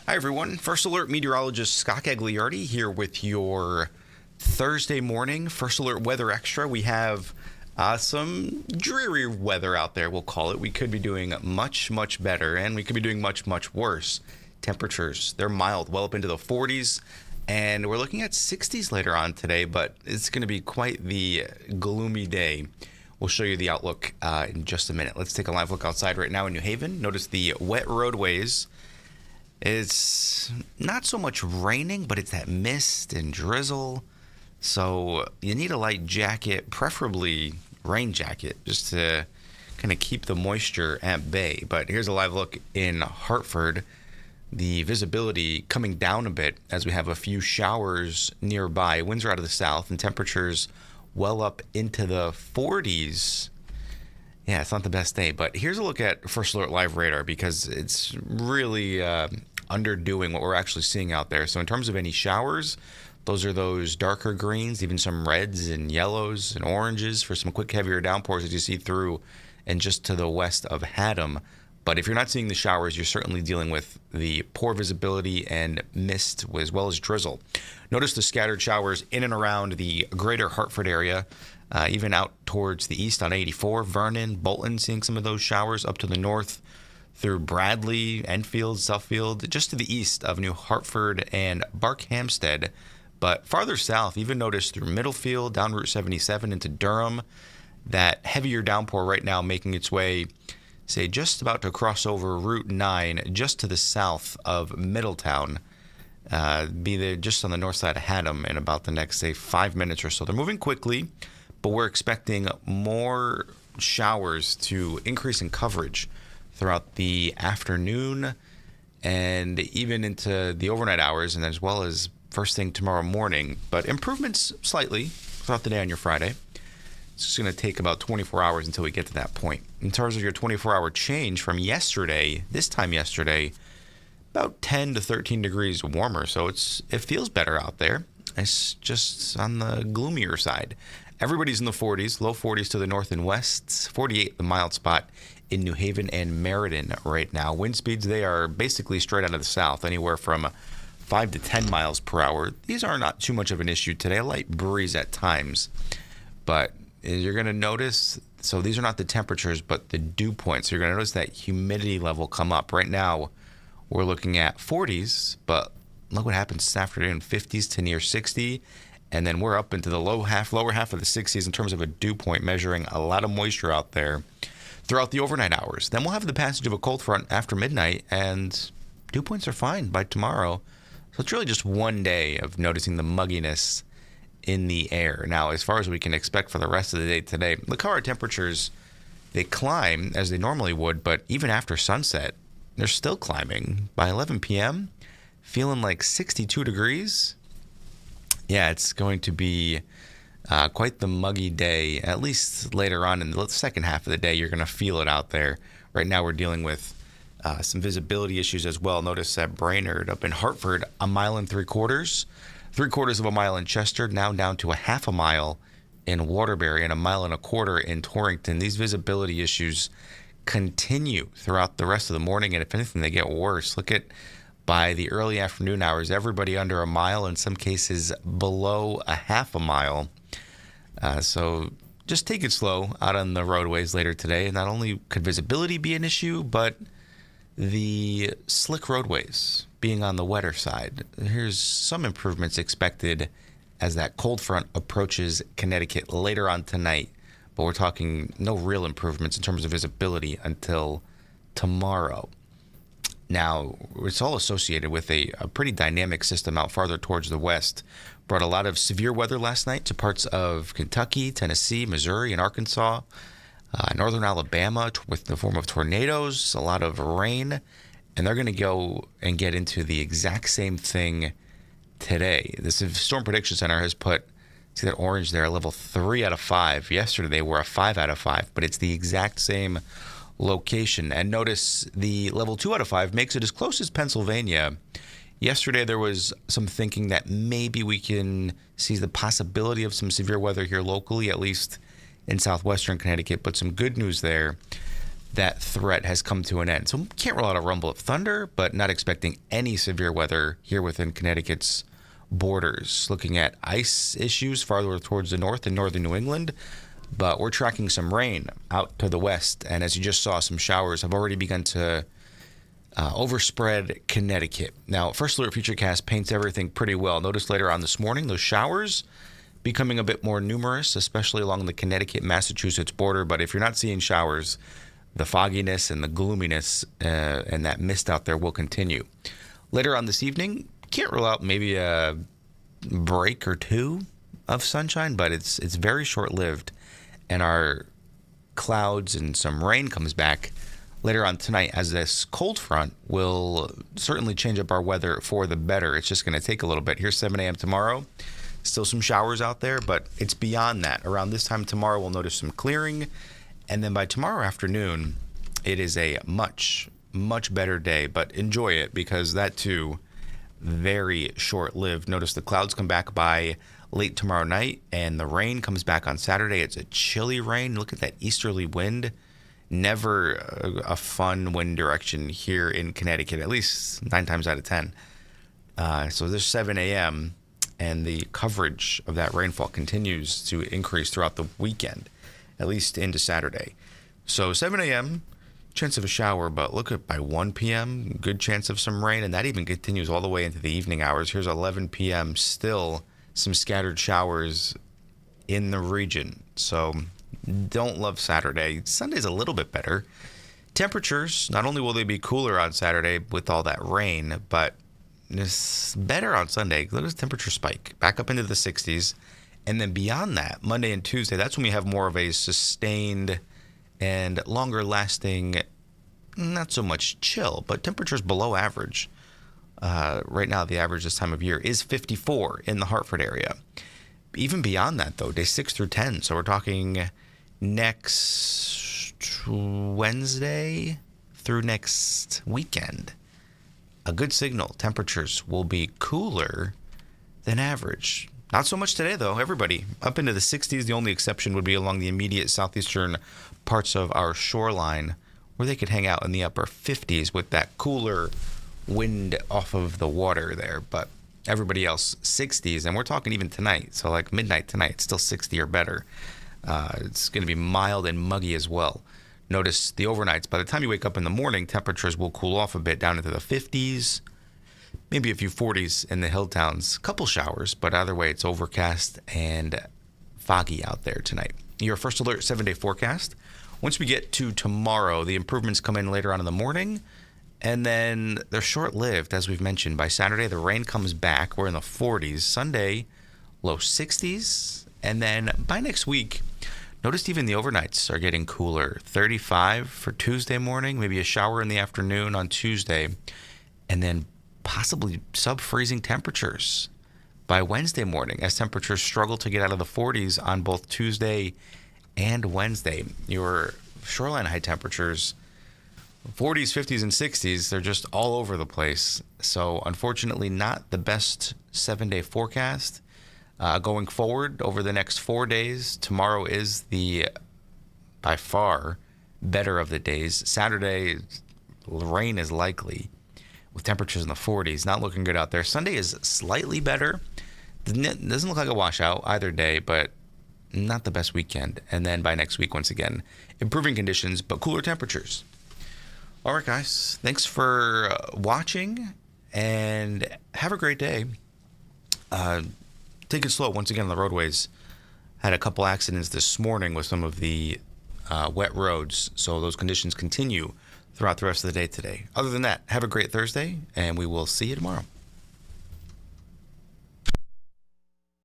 Hi, everyone. First Alert Meteorologist Scott Gagliardi here with your Thursday morning First Alert Weather Extra. We have some dreary weather out there, we'll call it. We could be doing much, much better, and we could be doing much, much worse. Temperatures, they're mild, well up into the 40s, and we're looking at 60s later on today, but it's going to be quite the gloomy day. We'll show you the outlook in just a minute. Let's take a live look outside right now in New Haven. Notice the wet roadways. It's not so much raining, but it's that mist and drizzle. So you need a light jacket, preferably rain jacket, just to kind of keep the moisture at bay. But here's a live look in Hartford. The visibility coming down a bit as we have a few showers nearby. Winds are out of the south and temperatures well up into the 40s. Yeah, it's not the best day, but here's a look at First Alert Live Radar because it's really underdoing what we're actually seeing out there. So in terms of any showers, those are those darker greens, even some reds and yellows and oranges for some quick heavier downpours as you see through and just to the west of Haddam. But if you're not seeing the showers, you're certainly dealing with the poor visibility and mist as well as drizzle. Notice the scattered showers in and around the greater Hartford area, even out towards the east on 84, Vernon, Bolton, seeing some of those showers up to the north through Bradley, Enfield, Southfield, just to the east of New Hartford and Barkhamsted. But farther south, even notice through Middlefield, down Route 77 into Durham, that heavier downpour right now making its way, say, just about to cross over Route 9, just to the south of Middletown. Be there just on the north side of Haddam in about the next, say, 5 minutes or so. They're moving quickly, but we're expecting more showers to increase in coverage throughout the afternoon and even into the overnight hours, and as well as first thing tomorrow morning. But improvements slightly throughout the day on your Friday. It's just going to take about 24 hours until we get to that point. In terms of your 24-hour change from yesterday, this time yesterday, about 10 to 13 degrees warmer. So it feels better out there. It's just on the gloomier side. Everybody's in the 40s, low 40s to the north and west, 48 the mild spot in New Haven and Meriden right now. Wind speeds, they are basically straight out of the south, anywhere from 5 to 10 miles per hour. These are not too much of an issue today. A light breeze at times, but you're going to notice, so these are not the temperatures, but the dew points. You're going to notice that humidity level come up. Right now, we're looking at 40s, but look what happens this afternoon, 50s to near 60, and then we're up into the lower half of the 60s in terms of a dew point, measuring a lot of moisture out there throughout the overnight hours. Then we'll have the passage of a cold front after midnight, and dew points are fine by tomorrow. So it's really just one day of noticing the mugginess in the air. Now, as far as we can expect for the rest of the day today, look how our temperatures, they climb as they normally would, but even after sunset, they're still climbing. By 11 p.m., feeling like 62 degrees. Yeah, it's going to be quite the muggy day, at least later on in the second half of the day. You're going to feel it out there. Right now, we're dealing with some visibility issues as well. Notice that Brainerd up in Hartford, 1 3/4 3/4 of a mile in Chester, now down to a half a mile in Waterbury and 1 1/4 in Torrington. These visibility issues continue throughout the rest of the morning, and if anything, they get worse. Look at, by the early afternoon hours, everybody under a mile, in some cases below a half a mile. So just take it slow out on the roadways later today. And not only could visibility be an issue, but the slick roadways being on the wetter side. Here's some improvements expected as that cold front approaches Connecticut later on tonight, but we're talking no real improvements in terms of visibility until tomorrow. Now, it's all associated with a pretty dynamic system out farther towards the west. Brought a lot of severe weather last night to parts of Kentucky, Tennessee, Missouri, and Arkansas. Northern Alabama with the form of tornadoes, a lot of rain, and they're going to go and get into the exact same thing today. The Storm Prediction Center has put, see that orange there, a level 3 out of 5. Yesterday they were a 5 out of 5, but it's the exact same location. And notice the level 2 out of 5 makes it as close as Pennsylvania. Yesterday there was some thinking that maybe we can see the possibility of some severe weather here locally, at least in southwestern Connecticut, but some good news there. that threat has come to an end. So can't rule out a rumble of thunder, but not expecting any severe weather here within Connecticut's borders. Looking at ice issues farther towards the north in northern New England, but we're tracking some rain out to the west. And as you just saw, some showers have already begun to overspread Connecticut. Now, First Alert Futurecast paints everything pretty well. Notice later on this morning, those showers becoming a bit more numerous, especially along the Connecticut-Massachusetts border. But if you're not seeing showers, the fogginess and the gloominess and that mist out there will continue. Later on this evening, can't rule out maybe a break or two of sunshine, but it's very short-lived. And our clouds and some rain comes back later on tonight, as this cold front will certainly change up our weather for the better. It's just going to take a little bit. Here's 7 a.m. tomorrow. Still some showers out there, but it's beyond that. Around this time tomorrow, we'll notice some clearing. And then by tomorrow afternoon, it is a much, much better day. But enjoy it, because that too, very short-lived. Notice the clouds come back by late tomorrow night, and the rain comes back on Saturday. It's a chilly rain. Look at that easterly wind. Never a fun wind direction here in Connecticut, at least 9 times out of 10. So there's 7 a.m., and the coverage of that rainfall continues to increase throughout the weekend, at least into Saturday. So 7 a.m., chance of a shower, but look at by 1 p.m., good chance of some rain, and that even continues all the way into the evening hours. Here's 11 p.m., still some scattered showers in the region. So don't love Saturday. Sunday's a little bit better. Temperatures, not only will they be cooler on Saturday with all that rain, but it's better on Sunday. Look at the temperature spike back up into the 60s. And then beyond that, Monday and Tuesday, that's when we have more of a sustained and longer lasting, not so much chill, but temperatures below average. Right now, the average this time of year is 54 in the Hartford area. Even beyond that, though, days 6 through 10. So we're talking next Wednesday through next weekend. A good signal. Temperatures will be cooler than average. Not so much today, though. Everybody up into the 60s. The only exception would be along the immediate southeastern parts of our shoreline, where they could hang out in the upper 50s with that cooler wind off of the water there. But everybody else 60s, and we're talking even tonight. So like midnight tonight, it's still 60 or better. It's going to be mild and muggy as well. Notice the overnights. By the time you wake up in the morning, temperatures will cool off a bit down into the 50s, maybe a few 40s in the hill towns. Couple showers, but either way, it's overcast and foggy out there tonight. Your First Alert 7-day forecast. Once we get to tomorrow, the improvements come in later on in the morning, and then they're short-lived, as we've mentioned. By Saturday, the rain comes back. We're in the 40s. Sunday, low 60s. And then by next week, notice even the overnights are getting cooler. 35 for Tuesday morning, maybe a shower in the afternoon on Tuesday, and then possibly sub-freezing temperatures by Wednesday morning, as temperatures struggle to get out of the 40s on both Tuesday and Wednesday. Your shoreline high temperatures, 40s, 50s, and 60s, they're just all over the place. So unfortunately, not the best 7-day forecast. Going forward over the next 4 days, tomorrow is the, by far, better of the days. Saturday, rain is likely with temperatures in the 40s. Not looking good out there. Sunday is slightly better. Doesn't look like a washout either day, but not the best weekend. And then by next week, once again, improving conditions, but cooler temperatures. All right, guys. Thanks for watching, and have a great day. Take it slow once again on the roadways. Had a couple accidents this morning with some of the wet roads, so those conditions continue throughout the rest of the day today. Other than that, have a great Thursday, and we will see you tomorrow.